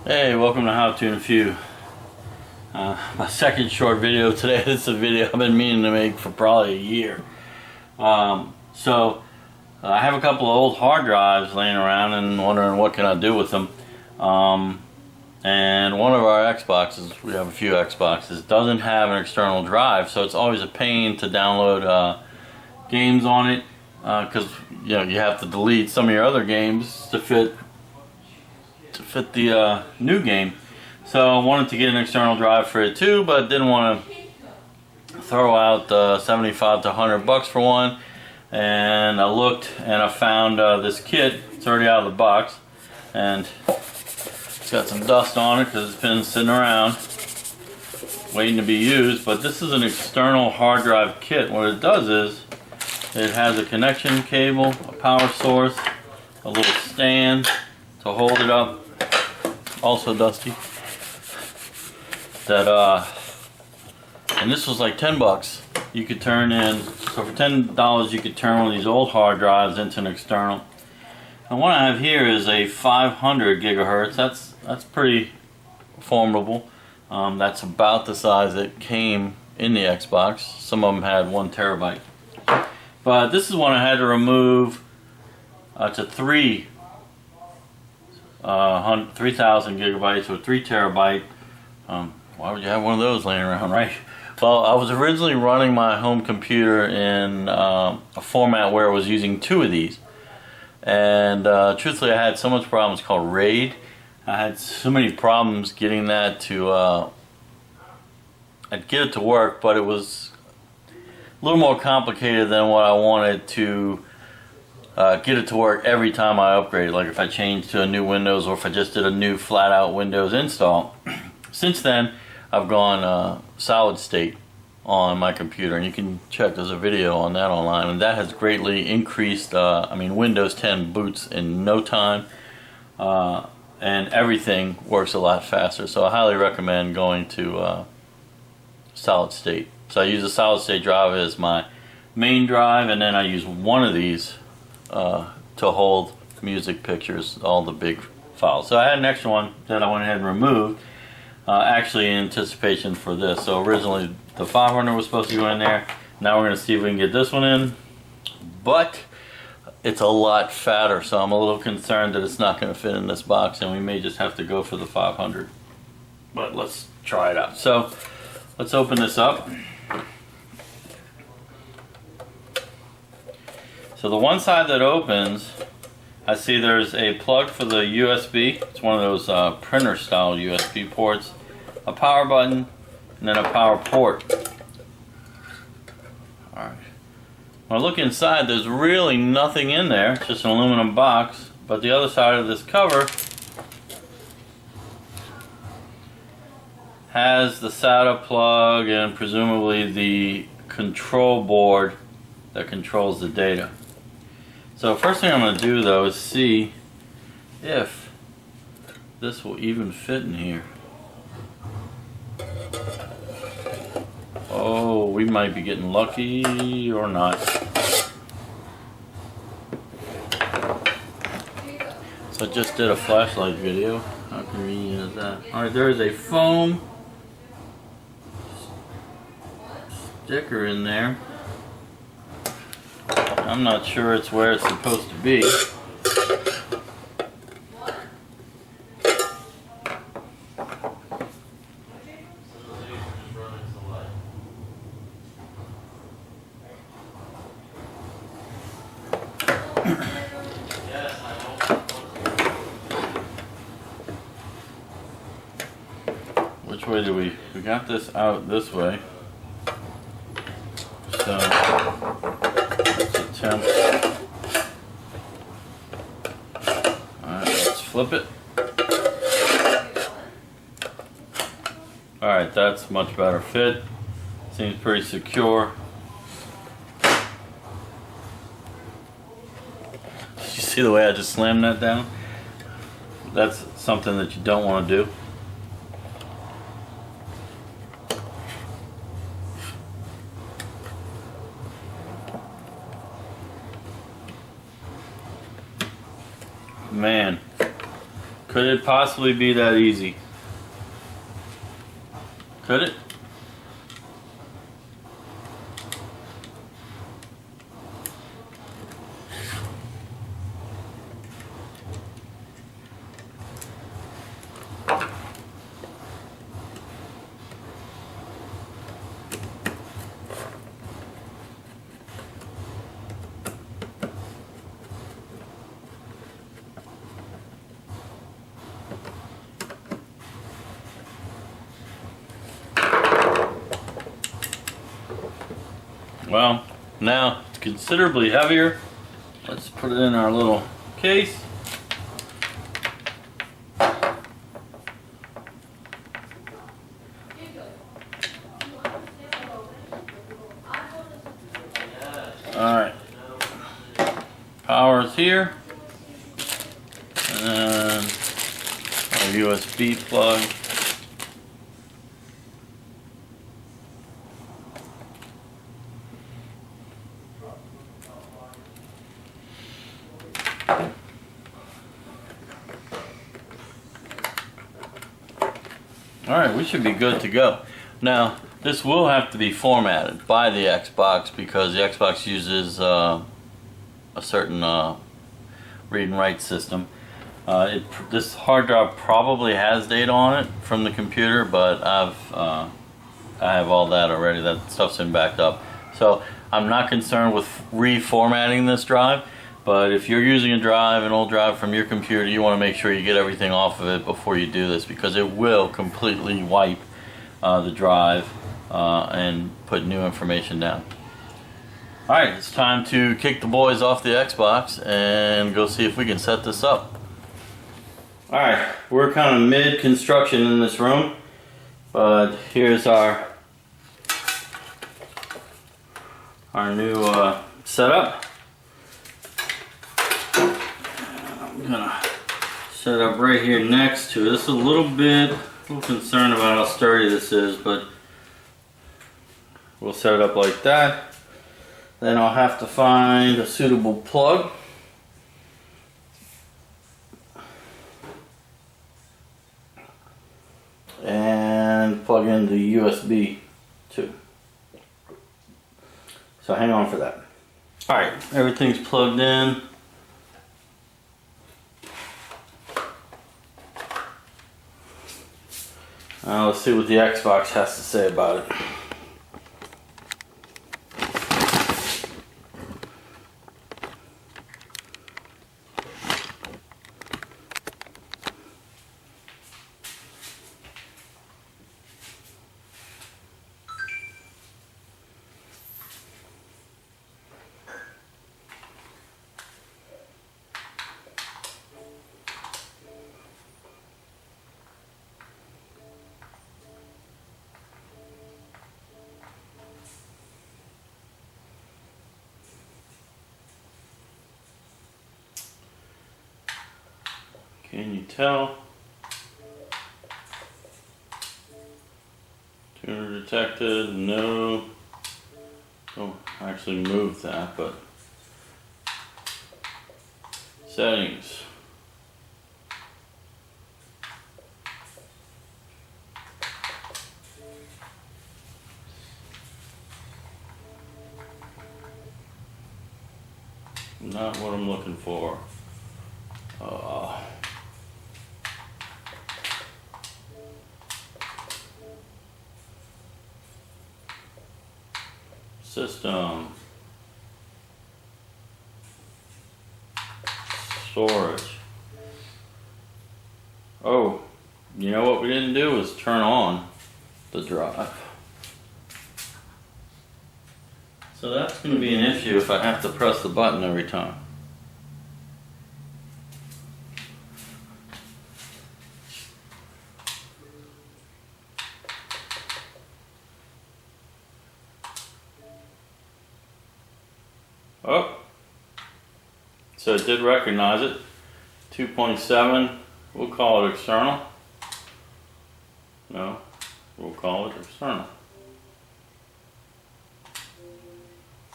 Hey, welcome to How To in a Few. My second short video today. This is a video I've been meaning to make for probably a year. I have a couple of old hard drives laying around and wondering what can I do with them. And one of our Xboxes, we have a few Xboxes, doesn't have an external drive, so it's always a pain to download games on it because you have to delete some of your other games to fit the new game. So I wanted to get an external drive for it too, but didn't want to throw out $75 to $100 for one. And I looked and I found this kit. It's already out of the box and it's got some dust on it because it's been sitting around waiting to be used. But this is an external hard drive kit. What it does is it has a connection cable, a power source, a little stand to hold it up, also dusty, and this was like $10. You could turn in, so for $10 you could turn one of these old hard drives into an external. And what I have here is a 500 gigahertz. That's pretty formidable. That's about the size that came in the Xbox. Some of them had 1 terabyte. But this is one I had to remove to 3,000 gigabytes or 3 terabyte. Why would you have one of those laying around, right? Well, I was originally running my home computer in a format where it was using 2 of these. And truthfully, I had so much problems. It's called RAID. I had so many problems getting that to I'd get it to work, but it was a little more complicated than what I wanted to get it to work every time I upgraded. Like if I changed to a new Windows or if I just did a new flat out Windows install. Since then, I've gone solid state on my computer, and you can check, there's a video on that online, and that has greatly increased, Windows 10 boots in no time, and everything works a lot faster. So I highly recommend going to solid state. So I use a solid state drive as my main drive, and then I use one of these to hold music, pictures, all the big files. So I had an extra one that I went ahead and removed, actually in anticipation for this. So originally the 500 was supposed to go in there. Now we're going to see if we can get this one in, but it's a lot fatter, so I'm a little concerned that it's not going to fit in this box, and we may just have to go for the 500. But let's try it out. So let's open this up. So the one side that opens, I see there's a plug for the USB. It's one of those printer style USB ports, a power button, and then a power port. Alright. When I look inside, there's really nothing in there. It's just an aluminum box. But the other side of this cover has the SATA plug and presumably the control board that controls the data. So first thing I'm going to do though is see if this will even fit in here. Oh, we might be getting lucky or not. So I just did a flashlight video. How convenient is that? Alright, there is a foam sticker in there. I'm not sure it's where it's supposed to be. Which way do we got this out this way. So let's attempt. Alright, let's flip it. Alright, that's much better fit. Seems pretty secure. Did you see the way I just slammed that down? That's something that you don't want to do. Man, Could it possibly be that easy? Could it? Well, now it's considerably heavier. Let's put it in our little case. Alright. Power is here. And our USB plug. Alright, we should be good to go. Now, this will have to be formatted by the Xbox because the Xbox uses a certain read and write system. This hard drive probably has data on it from the computer, but I have all that already. That stuff's been backed up. So I'm not concerned with reformatting this drive. But if you're using a drive, an old drive from your computer, you want to make sure you get everything off of it before you do this because it will completely wipe the drive and put new information down. Alright, it's time to kick the boys off the Xbox and go see if we can set this up. Alright, we're kind of mid-construction in this room, but here's our new setup. I'm gonna set it up right here next to it. This is a little concerned about how sturdy this is, but we'll set it up like that. Then I'll have to find a suitable plug. And plug in the USB too. So hang on for that. Alright, everything's plugged in. Let's see what the Xbox has to say about it. Can you tell? Tuner detected, no. Don't actually move that, but settings. Not what I'm looking for. System. Storage. Oh, you know what we didn't do is turn on the drive. So that's going to be an issue if I have to press the button every time. Oh, so it did recognize it. 2.7, we'll call it external. No, we'll call it external.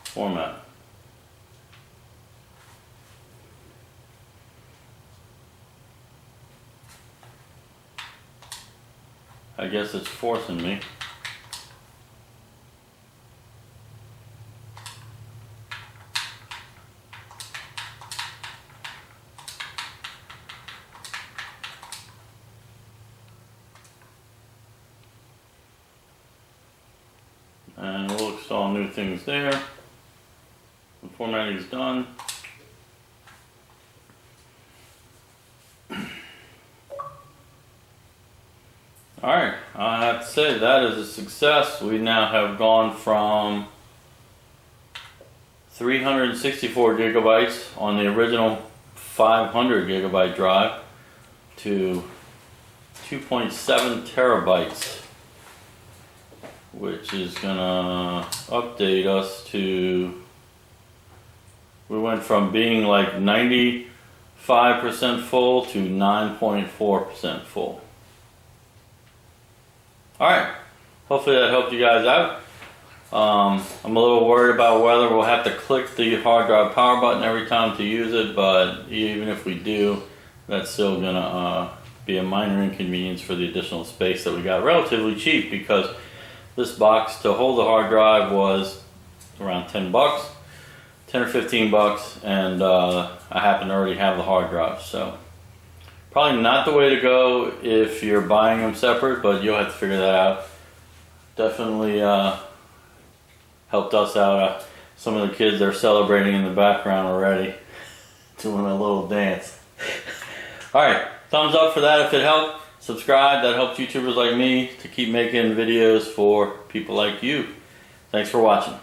Format. I guess it's forcing me. And we'll install new things there. The formatting is done. Alright, I have to say that is a success. We now have gone from 364 gigabytes on the original 500 gigabyte drive to 2.7 terabytes, which is gonna update us to, we went from being like 95% full to 9.4% full. Alright, hopefully that helped you guys out. I'm a little worried about whether we'll have to click the hard drive power button every time to use it, but even if we do, that's still gonna be a minor inconvenience for the additional space that we got relatively cheap, because this box to hold the hard drive was around 10 bucks, 10 or 15 bucks, and I happen to already have the hard drive, so probably not the way to go if you're buying them separate, but you'll have to figure that out. Definitely helped us out. Some of the kids are celebrating in the background already, doing a little dance. Alright, thumbs up for that if it helped. Subscribe, that helps YouTubers like me to keep making videos for people like you. Thanks for watching.